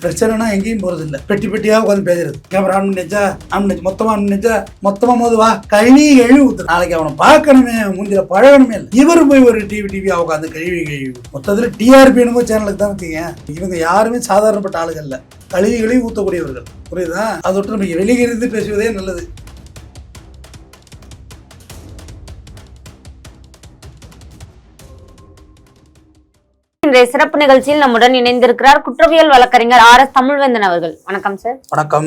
பிரச்சனைனா எங்கேயும் போறது இல்ல. பெட்டி பெட்டியா உட்காந்து பேசுறது. கேமரா ஆன் பண்ணிச்சா, மொத்தமா ஆன் பண்ணிச்சா, மொத்தமா போது வா கழுவி கழுவி ஊத்து. நாளைக்கு அவனை பார்க்கணுமே, மூஞ்சில பழகணுமே இல்லை. இவரு போய் ஒரு டிவியா உட்காந்து கழுவி மொத்தத்துல டிஆர்பி என்னமோ சேனலுக்கு தான் வச்சீங்க. இவங்க யாருமே சாதாரணப்பட்ட ஆளுகள் இல்ல, கழுவி ஊத்தக்கூடியவர்கள். புரியுதா? அதை விட்டு நம்ம வெளியிருந்து பேசுவதே நல்லது. இன்றைய சிறப்பு நிகழ்ச்சியில் நம்முடன் இணைந்திருக்கிறார் குற்றவியல் வழக்கறிஞர் RS தமிழ்வேந்தன் அவர்கள். வணக்கம் சார். வணக்கம்.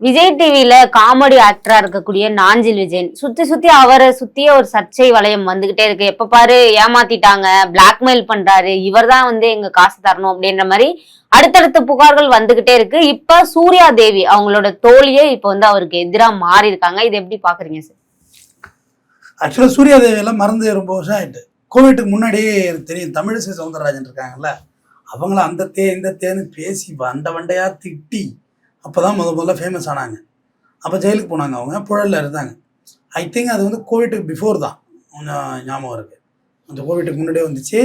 விஜய் டிவில காமெடி ஆக்டரா இருக்கக்கூடிய நாஞ்சில் விஜயன் சுத்தி அவரை சுத்திய ஒரு சர்ச்சை வளையம் வந்துகிட்டே இருக்கு. எப்ப பாரு ஏமாத்திட்டாங்க, பிளாக்மெயில் பண்றாரு, இவர் தான் எங்க காசு தரணும் அப்படின்ற மாதிரி அடுத்தடுத்த புகார்கள் வந்துகிட்டே இருக்கு. இப்ப சூர்யா தேவி அவங்களோட தோழியே இப்ப அவருக்கு எதிராக மாறி இருக்காங்க. இது எப்படி பாக்குறீங்க சார்? ஆக்சுவலா சூர்யா தேவி எல்லாம் மறந்து ரொம்ப வருஷம் ஆயிட்டு. கோவிட்டுக்கு முன்னாடியே எனக்கு தெரியும், தமிழிசை சவுந்தரராஜன் இருக்காங்கல்ல, அவங்கள அந்த இந்த தேன்னு பேசி வண்டையாக திட்டி அப்போ தான் முதல்ல ஃபேமஸ் ஆனாங்க. அப்போ ஜெயிலுக்கு போனாங்க, அவங்க புழலில் இருந்தாங்க. ஐ திங்க் அது கோவிட்டுக்கு பிஃபோர் தான், கொஞ்சம் ஞாபகம் இருக்குது. அந்த கோவிட்டுக்கு முன்னாடியே வந்துச்சு.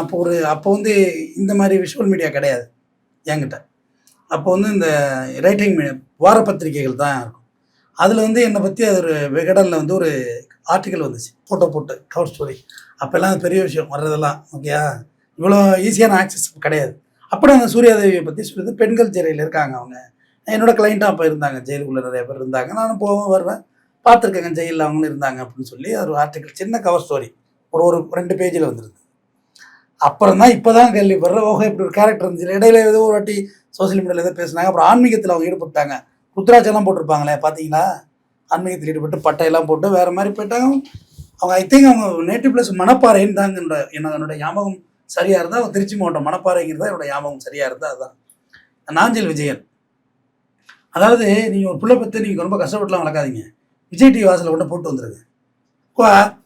அப்போ இந்த மாதிரி விஷுவல் மீடியா கிடையாது என்கிட்ட. அப்போ இந்த ரைட்டிங் வார பத்திரிகைகள் தான் இருக்கும். அதில் என்னை பற்றி அது ஒரு விகடனில் ஒரு ஆர்டிக்கல் வந்துச்சு, ஃபோட்டோ போட்டு கவர் ஸ்டோரி. அப்போல்லாம் அது பெரிய விஷயம் வர்றதெல்லாம். ஓகேயா? இவ்வளோ ஈஸியான ஆக்சஸ் கிடையாது. அப்படி அந்த சூர்யாதேவியை பற்றி சொல்லுது. பெண்கள் சிறையில் இருக்காங்க. அவங்க என்னோட கிளைண்ட்டாக அப்போ இருந்தாங்க, ஜெயிலுக்குள்ளே நிறைய பேர் இருந்தாங்க. நானும் போவேன் வருவேன், பார்த்துருக்கேங்க ஜெயிலில் அவங்களும் இருந்தாங்க அப்படின்னு சொல்லி ஒரு ஆர்டிக்கல், சின்ன கவர் ஸ்டோரி, ஒரு 2 பேஜில் வந்துருக்கு. அப்புறம் தான் இப்போ தான் கேள்விப்படுற, ஓஹோ இப்படி ஒரு கேரக்டர் இருந்துச்சு. இடையில ஏதோ ஒரு வாட்டி சோசியல் மீடியாவில் ஏதோ பேசினாங்க. அப்புறம் ஆன்மீகத்தில் அவங்க ஈடுபட்டாங்க. ருத்ராட்செல்லாம் போட்டிருப்பாங்களே பார்த்தீங்களா? ஆன்மீகத்தில் ஈடுபட்டு பட்டையெல்லாம் போட்டு வேறு மாதிரி போயிட்டாங்க அவங்க. ஐ திங்க் அவங்க நேட்டிவ் பிளேஸ் மணப்பாறைன்னு தாங்க என்னோட ஞாபகம் சரியாக இருந்தால். அவங்க திருச்சி மாவட்டம் மணப்பாறைங்கிறது தான் என்னோட ஞாபகம் சரியாக இருந்தால். அதுதான் நாஞ்சில் விஜயன். அதாவது நீங்கள் ஒரு பிள்ளை பற்றி நீங்கள் ரொம்ப கஷ்டப்பட்டுலாம் வளர்க்காதீங்க. விஜய் டிவி வாசலில் கொண்டு போட்டு வந்துடுங்க.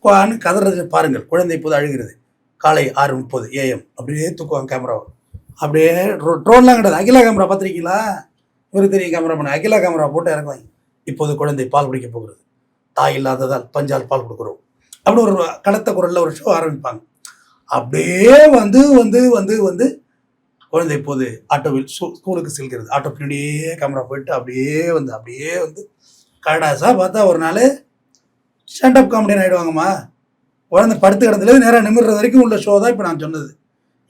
குவான்னு கதறது பாருங்கள். குழந்தை இப்போது அழுகிறது. காலை 6:30 AM அப்படியே தூக்குவாங்க கேமராவை. அப்படியே ட்ரோன்லாம் கிடையாது, அகிலா கேமரா பார்த்துருக்கீங்களா? இவருக்கு தெரியும் கேமரா பண்ண. அகிலா கேமரா போட்டு இறக்குவாங்க. இப்போது குழந்தை பால் குடிக்க போகிறது, தாய் இல்லாததால் பஞ்சால் பால் கொடுக்குறோம் அப்படி ஒரு கடத்த குரலில் ஒரு ஷோ ஆரம்பிப்பாங்க. அப்படியே வந்து குழந்தை இப்போது ஆட்டோவில் ஸ்கூலுக்கு செல்கிறது. ஆட்டோ பின்னாடியே கேமரா போயிட்டு அப்படியே வந்து கடாசா பார்த்தா ஒரு நாள் ஸ்டாண்டப் காமெடியன் ஆகிடுவாங்கம்மா. குழந்தை படுத்து கிடந்துலேருந்து நேராக நிமிடுறது வரைக்கும் உள்ள ஷோ தான் இப்போ நான் சொன்னது.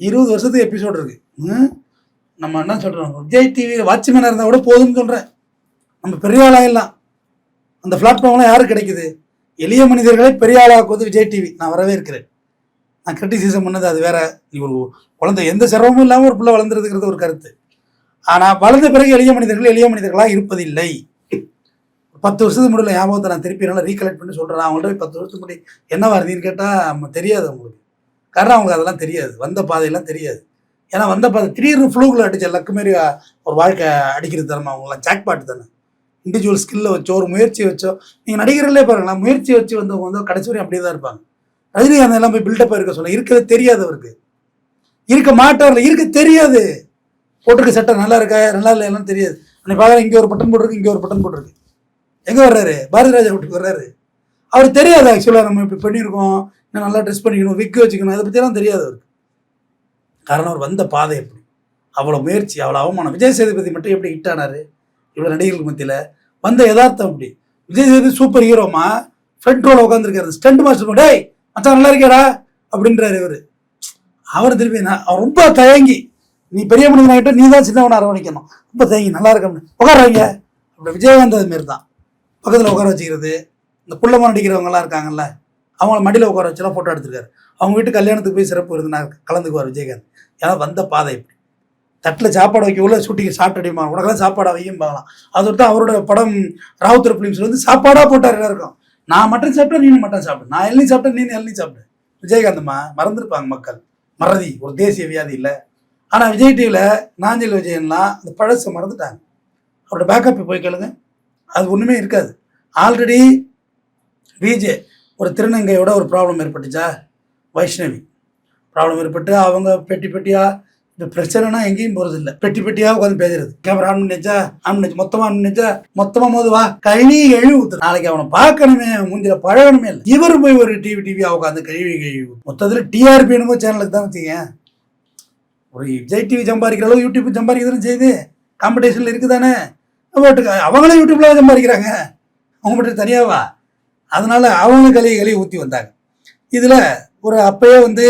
20 வருஷத்துக்கு எபிசோடு இருக்குது. நம்ம என்ன சொல்கிறோம், விஜய் டிவியில் வாட்ச்மேனாக இருந்தால் கூட போதும்னு சொல்கிறேன். நம்ம பெரிய ஆளாகலாம். அந்த பிளாட்ஃபார்ம்லாம் யாருக்கு கிடைக்குது? எளிய மனிதர்களை பெரிய ஆளாக்குவது விஜய் டிவி. நான் வரவே இருக்கிறேன். நான் கிரிட்டிசிசம் பண்ணது அது வேற. நீ ஒரு குழந்தை எந்த சிரமமும் இல்லாமல் ஒரு பிள்ளை வளர்ந்துருதுங்கிறது ஒரு கருத்து. ஆனால் வளர்ந்த பிறகு எளிய மனிதர்களாக இருப்பதில்லை. 10 வருஷத்துக்கு முடியல ஞாபகத்தை நான் திருப்பி நல்லா ரீகலெக்ட் பண்ணி சொல்கிறேன். அவங்கள்ட்ட போய் 10 வருஷத்துக்கு முன்னாடி என்ன வருதுன்னு கேட்டால் தெரியாது அவங்களுக்கு. காரணம் அவங்க அதெல்லாம் தெரியாது, வந்த பாதையெல்லாம் தெரியாது. ஏன்னா வந்த பாதை திடீர்னு ஃப்ளூக்கில் அடிச்ச லக்கு மாரி ஒரு வாழ்க்கை அடிக்கிறது தானே. அவங்களாம் ஜாக்பாட்டு தானே. இண்டிவிஜுவல் ஸ்கில்லை வச்சோ ஒரு முயற்சி வச்சோ, நீங்கள் நடிகர்களே பாருங்களா, முயற்சி வச்சு வந்தவங்க கடைசி வரையும் அப்படியே தான் இருப்பாங்க. ரஜினிகாந்த் எல்லாம் போய் பில்டப்பாக இருக்க சொல்ல, இருக்கிறது தெரியாது அவருக்கு. இருக்க மாட்டார்ல, இருக்க தெரியாது. போட்டிருக்க சட்டை நல்லா இருக்கா நல்லா இல்லை எல்லாம் தெரியாது. அன்னைக்கு பார்க்குறேன், இங்கே ஒரு பட்டன் போட்டிருக்கு, இங்கே ஒரு பட்டன் போட்டிருக்கு. எங்கே வர்றாரு? பாரதி ராஜா வீட்டுக்கு வர்றாரு. அவருக்கு தெரியாது ஆக்சுவலாக நம்ம இப்படி பண்ணியிருக்கோம், இன்னும் நல்லா ட்ரெஸ் பண்ணிக்கணும், விக்கு வச்சுக்கணும், அதை பற்றியெல்லாம் தெரியாது அவருக்கு. காரணம் அவர் வந்த பாதை எப்படி, அவ்வளோ முயற்சி, அவ்வளோ அவமானம். விஜய் சேதுபதி மட்டும் எப்படி ஹிட் ஆனார் இவ்வளோ நடிகர்களுக்கு மத்தியில்? வந்த யதார்த்தம் அப்படி. விஜய் சேதுபதி சூப்பர் ஹீரோமா, ஃப்ரண்ட் ரோல உட்காந்துருக்காரு, ஸ்டண்ட் மாஸ்டர். டேய் மச்சான் நல்லா இருக்கியாடா அப்படின்றாரு இவர். அவர் திருப்பி அவர் ரொம்ப தயங்கி, நீ பெரிய மனிதனாகிட்ட நீ தான் சின்னவனை அரவணைக்கணும், ரொம்ப தயங்கி நல்லா இருக்கணும் உட்காராங்க. அப்படி விஜயகாந்த் அது மாரி தான், பக்கத்தில் உட்கார வச்சுக்கிறது. இந்த புள்ளமாக நடிக்கிறவங்கலாம் இருக்காங்கல்ல, அவங்கள மடியில் உட்கார வச்சுலாம் ஃபோட்டோ எடுத்துருக்காரு. அவங்க வீட்டு கல்யாணத்துக்கு போய் சிறப்பு இருந்து நான் கலந்துக்குவார் விஜயகாந்த். ஏன்னா வந்த பாதை இப்படி. தட்டில் சாப்பாடு வைக்க உள்ள ஷூட்டிங் ஸ்டார்ட் அடிமா, உனக்கெல்லாம் சாப்பாடாக வையும் பார்க்கலாம். அது தான் அவரோட படம் ராவுத்தர் ஃபிலிம்ஸில் சாப்பாடாக போட்டார் எல்லாருக்கும். நான் மட்டன் சாப்பிட்டேன், நீ மட்டன் சாப்பிடு, நான் எள்ளி சாப்பிட்டேன், நீ எள்ளி சாப்பிடு. விஜயகாந்தம்மா மறந்துருப்பாங்க மக்கள். மறதி ஒரு தேசிய வியாதி இல்லை. ஆனால் விஜய் டிவியில் நாஞ்சில் விஜயன்லாம் அந்த பழசை மறந்துட்டாங்க. அவரோட பேக்கப் போய் கேளுங்க, அது ஒன்றுமே இருக்காது. ஆல்ரெடி விஜே ஒரு திருநங்கையோட ஒரு ப்ராப்ளம் ஏற்பட்டுச்சா, வைஷ்ணவி ப்ராப்ளம் ஏற்பட்டு அவங்க பெட்டியாக இந்த பிரச்சனைனா எங்கேயும் போகிறது இல்லை. பெட்டியாக உட்காந்து பேசுறது. கேமரா ஆன் பண்ணிச்சா, மொத்தமாக போது வா கழுவி ஊத்து. நாளைக்கு அவனை பார்க்கணுமே, மூஞ்சில பழகணுமே இல்லை. இவரு போய் ஒரு டிவியா உட்காந்து கழுவி மொத்தத்தில் டிஆர்பி என்னமோ சேனலுக்கு தான் வச்சீங்க. ஒரு விஜய் டிவி சம்பாதிக்கிற அளவு யூடியூப் சம்பாதிக்கிறதுன்னு செய்யுது, காம்படிஷனில் இருக்குதானே. ஓட்டுக்கு அவங்களும் யூடியூப்ல சம்பாதிக்கிறாங்க, அவங்க மட்டும் தனியாவா? அதனால அவங்களும் கழுவி ஊற்றி வந்தாங்க. இதில் ஒரு அப்பயே வந்து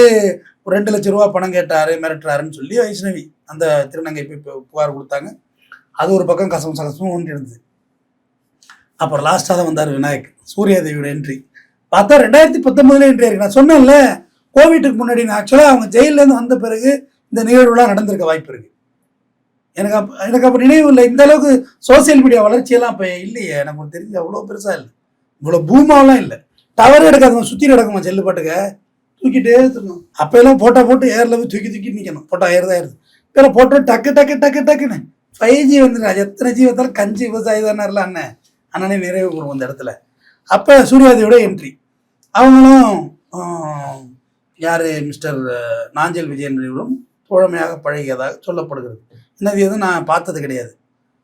ஒரு 2 லட்ச ரூபா பணம் கேட்டார், மிரட்டுறாருன்னு சொல்லி வைஷ்ணவி அந்த திருநங்கை போய் புகார் கொடுத்தாங்க. அது ஒரு பக்கம் கசமும் ஒன்று இருந்தது. அப்புறம் லாஸ்ட்டாக தான் வந்தார் விநாயக், சூர்யாதேவியோட என்ட்ரி. பார்த்தா 2019 என்ட்ரி இருக்கு. நான் சொன்னேன்ல, கோவிட்டுக்கு முன்னாடி ஆக்சுவலாக அவங்க ஜெயிலேருந்து வந்த பிறகு இந்த நிகழ்வுலாம் நடந்திருக்க வாய்ப்பு இருக்கு. எனக்கு அப்போ நினைவு இல்லை. இந்த அளவுக்கு சோசியல் மீடியா வளர்ச்சியெல்லாம் இப்போ இல்லையே, எனக்கு தெரிஞ்சு அவ்வளோ பெருசாக இல்லை, இவ்வளோ பூமாவெலாம் இல்லை. டவர் எடுக்காதவங்க சுற்றி நடக்குமா செல்லு பாட்டுக்க, தூக்கிட்டே இருக்கணும். அப்போ எல்லாம் போட்டோ போட்டு ஏரில் போய் தூக்கி நிற்கணும், போட்டோ ஏறுது. இப்போ போட்டோ டக்குன்னு 5G வந்துடுறா. எத்தனை ஜி வந்தாலும் கஞ்சி விவசாயி தானே இல்லை அண்ணனே நிறைவு கூறுவோம் அந்த இடத்துல. அப்போ சூர்யாதேவியோட என்ட்ரி. அவங்களும் யார் மிஸ்டர் நாஞ்சில் விஜயன் தோழமையாக பழகியதாக சொல்லப்படுகிறது. என்னது எதுவும் நான் பார்த்தது கிடையாது.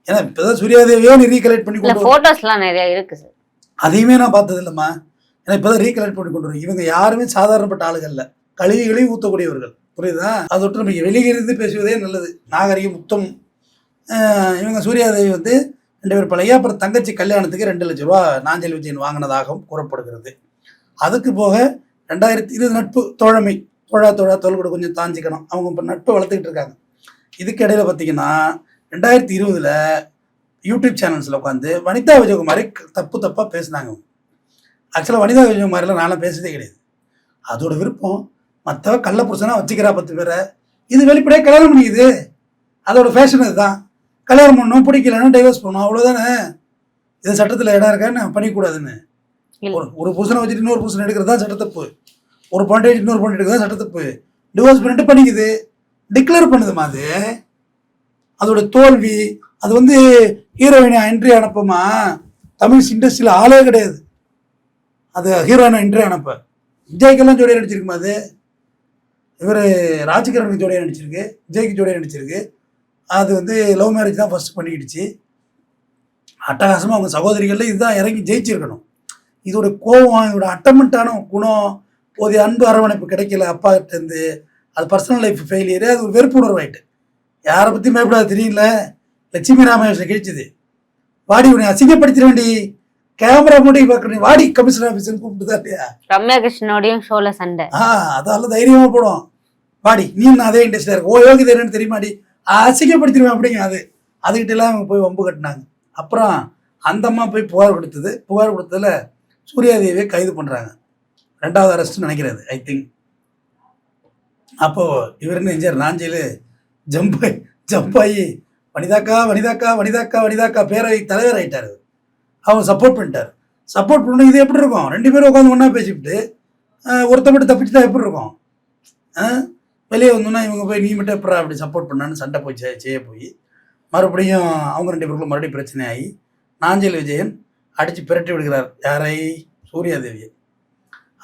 ஏன்னா இப்போதான் சூர்யாதேவியோ நீ ரீகலெக்ட் பண்ணி கொண்டு ஃபோட்டோஸ்லாம் நிறைய இருக்கு சார், அதையுமே நான் பார்த்தது இல்லைம்மா. ஏன்னா இப்போதான் ரீகலெக்ட் பண்ணி கொண்டு வரும். இவங்க யாருமே சாதாரணப்பட்ட ஆளுகள் இல்லை, கழுவி ஊற்றக்கூடியவர்கள், புரியுதா? அதை விட்டு நம்ம வெளியிருந்து பேசுவதே நல்லது, நாகரிகம் உத்தம். இவங்க சூர்யாதேவி வந்து 2 பேர் பழைய, அப்புறம் தங்கச்சி கல்யாணத்துக்கு 2 லட்ச ரூபா நாஞ்சில் விஜயன் வாங்கினதாகவும் கூறப்படுகிறது. அதுக்கு போக 2020 நட்பு தோழமை, தோழா தோல் கூட கொஞ்சம் தாஞ்சிக்கணும், அவங்க இப்போ நட்பை வளர்த்துக்கிட்டு இருக்காங்க. இதுக்கு இடையில பார்த்தீங்கன்னா 2020 யூடியூப் சேனல்ஸில் உட்காந்து வனிதா விஜயகுமாரி தப்பாக பேசினாங்க. ஆக்சுவலாக வனிதா விஜயகுமாரிலாம் நானும் பேசுறதே கிடையாது, அதோட விருப்பம். மற்றவ கள்ள புருஷனாக வச்சுக்கிறா 10 பேரை, இது வெளிப்படையாக கல்யாணம் பண்ணிக்குது, அதோட ஃபேஷன் இதுதான். கல்யாணம் பண்ணணும், பிடிக்கலன்னா டைவர்ஸ் பண்ணணும், அவ்வளோதானே. இது சட்டத்தில் இடம் இருக்கான்னு பண்ணிக்கூடாதுன்னு. ஒரு புருஷனை வச்சுட்டு இன்னொரு புருஷனை எடுக்கிறது தான் சட்டத்தப்பு, ஒரு பொண்ணை இன்னொரு பொண்ணு எடுக்கிறது தான் சட்டத்தப்பு. டிவோர்ஸ் பண்ணிட்டு பண்ணிக்குது, டிக்ளேர் பண்ணுதுமா. அதோட தோல்வி. அது வந்து ஹீரோயினை என்ட்ரி அனுப்பமா, தமிழ் இண்டஸ்ட்ரியில் ஆளே கிடையாது அது ஹீரோயினை என்ட்ரி அனுப்ப. விஜய்க்கெல்லாம் ஜோடியாக நடிச்சிருக்குமா அது, இவர் ராஜ்கிரனுக்கு ஜோடியாக நடிச்சிருக்கு, விஜய்க்கு ஜோடியாக நடிச்சிருக்கு. அது வந்து லவ் மேரேஜ் தான் ஃபர்ஸ்ட் பண்ணிக்கிடுச்சு. அட்டகாசமாக அவங்க சகோதரிகளில் இதுதான் இறங்கி ஜெயிச்சிருக்கணும். இதோட கோபம், இதோட அட்டமெண்ட்டான குணம், போதிய அன்பு அரவணைப்பு கிடைக்கல அப்பா கிட்டேருந்து, அது பர்சனல் லைஃப் ஃபெயிலியரு, அது ஒரு வெறுப்பு உணர்வாயிட்டு. யாரை பற்றி பயப்படாது தெரியல. லட்சுமி ராமகிருஷ்ணன் கிழிச்சுது, வாடி உன்னை அசிங்கப்படுத்திட வேண்டி, கேமரா மூடி பார்க்கணும், வாடி கமிஷனர் ஆஃபீஸ்ன்னு கூப்பிட்டுதா இல்லையா? ரம்யா கிருஷ்ணனோடையும் ஷோல சண்டை. அதால தைரியமாக போடும், வாடி நீ நான் அதே இண்டஸ்ட்ரியில் இருக்கு, ஓ யோகி தெரியுன்னு தெரியுமாடி, அசிங்கப்படுத்திடுவேன் அப்படிங்க. அதுக்கிட்ட எல்லாம் அவங்க போய் வம்பு கட்டினாங்க. அப்புறம் அந்த அம்மா போய் புகார் கொடுத்ததில் சூர்யாதேவியை கைது பண்ணுறாங்க. 2வது அரெஸ்ட்னு நினைக்கிறது ஐ திங்க். அப்போது இவர் என்ன செஞ்சார், நாஞ்சில் ஜம்பாயி வனிதாக்கா பேரவை தலைவர் ஆகிட்டார். அவங்க சப்போர்ட் பண்ணிட்டார். சப்போர்ட் பண்ண இது எப்படி இருக்கும், 2 பேரும் உட்காந்து ஒன்றா பேசிவிட்டு ஒருத்த மட்டும் தப்பிச்சுட்டா எப்படி இருக்கும்? வெளியே வந்தோன்னா இவங்க போய் நீ மட்டும் எப்படா அப்படி சப்போர்ட் பண்ணான்னு சண்டை போய் செய்ய போய் மறுபடியும் அவங்க 2 பேருக்குள்ள மறுபடியும் பிரச்சனை ஆகி நாஞ்சில் விஜயன் அடித்து பிரட்டி விடுகிறார். யாரை? சூர்யாதேவியை.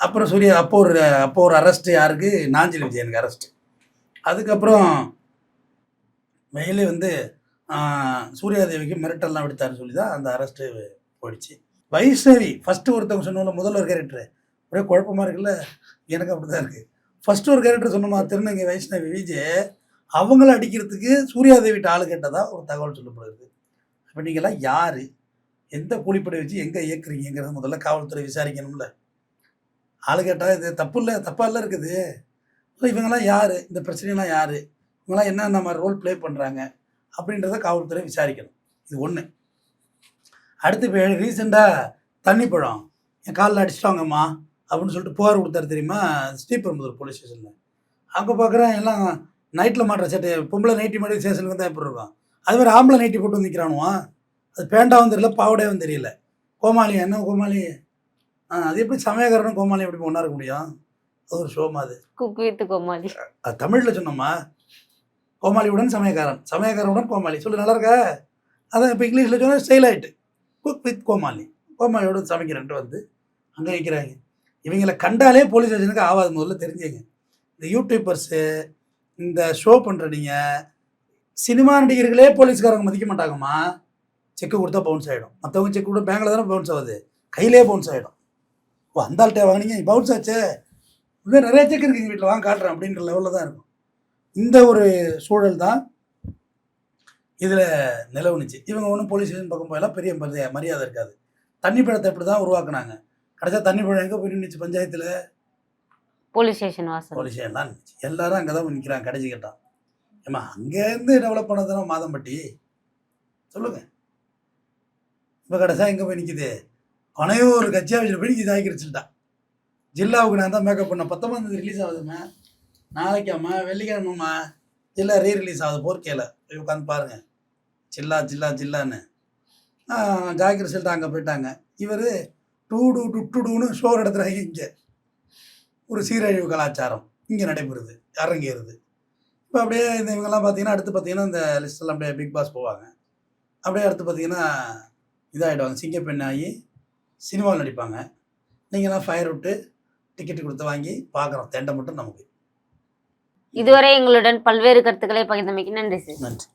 அப்புறம் அப்போ ஒரு அரெஸ்ட்டு யாருக்கு? நாஞ்சில் விஜயனுக்கு அரெஸ்ட்டு. அதுக்கப்புறம் மேலே வந்து சூர்யாதேவிக்கு மிரட்டல்லாம் விடுத்தாருன்னு சொல்லி தான் அந்த அரெஸ்ட்டு போயிடுச்சு. வைஷ்ணவி ஃபஸ்ட்டு ஒருத்தவங்க சொன்னோம்ல, முதல்ல ஒரு கேரக்டரு ஒரே குழப்பமாக இருக்குல்ல, எனக்கு அப்படி தான் இருக்குது. ஃபஸ்ட்டு ஒரு கேரக்டர் சொன்னோமா, திருநங்கை வைஷ்ணவி விஜய், அவங்கள அடிக்கிறதுக்கு சூர்யாதேவிட்ட ஆள் கேட்டதா ஒரு தகவல் சொல்லப்படுது. இப்போ நீங்கள்லாம் யார், எந்த கூலிப்படை வச்சு எங்கே இயக்குறீங்கிறது முதல்ல காவல்துறை விசாரிக்கணும்ல. ஆள் கேட்டால் இது தப்பு இல்லை, தப்பாலாம் இருக்குது. இவங்கெல்லாம் யார், இந்த பிரச்சனைலாம் யார், இவங்கெல்லாம் என்னென்ன மாதிரி ரோல் ப்ளே பண்ணுறாங்க அப்படின்றத காவல்துறை விசாரிக்கணும். இது ஒன்று. அடுத்து இப்போ ரீசெண்டாக தண்ணி பழம் என் காலில் அடிச்சிட்டாங்கம்மா அப்படின்னு சொல்லிட்டு புகார் கொடுத்தாரு தெரியுமா, ஸ்ரீபெரும்புதூர் போலீஸ் ஸ்டேஷனில். அங்கே பார்க்குறேன் எல்லாம் நைட்டில் மாட்டுற சட்டை, பொம்பளை நைட்டி மாட்டி ஸ்டேஷனுக்கு தான் எப்படி இருக்கும், அதுமாதிரி ஆம்பளை நைட்டி போட்டு வந்துக்கிறானுவான். அது பேண்டாவும் தெரியல, பாவடையும் தெரியல. கோமாளி என்ன கோமாளி, அது எப்படி சமயக்காரனும் கோமாளி எப்படி ஒன்றா இருக்க முடியும்? அது ஒரு ஷோமா, அது குக் வித் கோமாளி. அது தமிழில் சொன்னோம்மா, கோமாளியுடன் சமயக்காரன், சமயக்காரனுடன் கோமாளி சொல்லு, நல்லா இருக்கா? அதான் இப்போ இங்கிலீஷில் சொன்னால் ஸ்டைல் ஆகிட்டு குக் வித் கோமாளி, கோமாளியோட சமைக்கிறன்ட்டு வந்து அங்கே வைக்கிறாங்க. இவங்களை கண்டாலே போலீஸ் ஸ்டேஷனுக்கு ஆகாது, முதல்ல தெரிஞ்சுங்க. இந்த யூடியூபர்ஸு, இந்த ஷோ பண்ணுற நீங்கள் சினிமா நடிகர்களே போலீஸ்காரங்க மதிக்க மாட்டாங்கம்மா. செக்கு கொடுத்தா பவுன்ஸ் ஆகிடும். மற்றவங்க செக் கொடுத்தா பேங்கில் தானே பவுன்ஸ் ஆகுது, கையிலே பவுன்ஸ் ஆகிடும். ஓ அந்த ஆள்கிட்ட வாங்கினீங்க பவுன்ஸ் ஆச்சே, இன்னும் நிறைய செக் இருக்குது எங்கள் வீட்டில் வாங்க காட்டுறேன் அப்படின்ற லெவலில் தான் இருக்கும். இந்த ஒரு சூழல் தான் இதில் நிலவுனுச்சு. இவங்க ஒன்றும் போலீஸ் ஸ்டேஷன் பக்கம் போயெல்லாம் பெரிய மரியாதை இருக்காது. தண்ணி பழத்தை இப்படி தான் உருவாக்குனாங்க. கடைசியாக தண்ணி பழம் எங்கே போய் நின்றுச்சு? பஞ்சாயத்தில் போலீஸ் ஸ்டேஷன் வாசல். போலீஸ் ஸ்டேஷன்லாம் நின்றுச்சு. எல்லாரும் அங்கே தான் நிற்கிறாங்க. கடைசி கட்டம் ஏமா அங்கேருந்து டெவலப் பண்ணதுனா மாதம்பட்டி சொல்லுங்க. இப்போ கடைசியாக எங்கே போய் நிற்கிது? பனையூர் கட்சியாக வச்சுட்டு போய் நிற்கிது. ஆக்கிரிச்சுட்டா ஜில்லாவுக்கு நான் தான் மேக்கப் பண்ணேன். 19 ரிலீஸ் ஆகுதும்மா. நாளைக்காம்மா வெள்ளிக்கிழமைம்மா ஜில்லா ரிலீஸ் ஆகுது. போர்க்கையில் போய் உட்காந்து பாருங்கள். ஜில்லா ஜில்லா ஜில்லான்னு ஜாக்கிர செல்ட்டு அங்கே போயிட்டாங்க. இவர் டூன்னு ஷோ நடத்துகிறாங்க. இங்கே ஒரு சீரழிவு கலாச்சாரம் இங்கே நடைபெறுது, அரங்கேறுது. இப்போ அப்படியே இந்த இவங்கெல்லாம் பார்த்தீங்கன்னா அடுத்து பார்த்தீங்கன்னா இந்த லிஸ்டெல்லாம் அப்படியே பிக் பாஸ் போவாங்க. அப்படியே அடுத்து பார்த்தீங்கன்னா இதாகிடுவாங்க, சிங்கப்பெண் ஆகி சினிமாவில் நடிப்பாங்க. நீங்களாம் ஃபயர் விட்டு டிக்கெட்டு கொடுத்து வாங்கி பார்க்குறோம். தெண்டை மட்டும் நமக்கு. இதுவரை எங்களுடன் பல்வேறு கருத்துக்களை பகிர்ந்தமைக்கு நன்றி சார். நன்றி.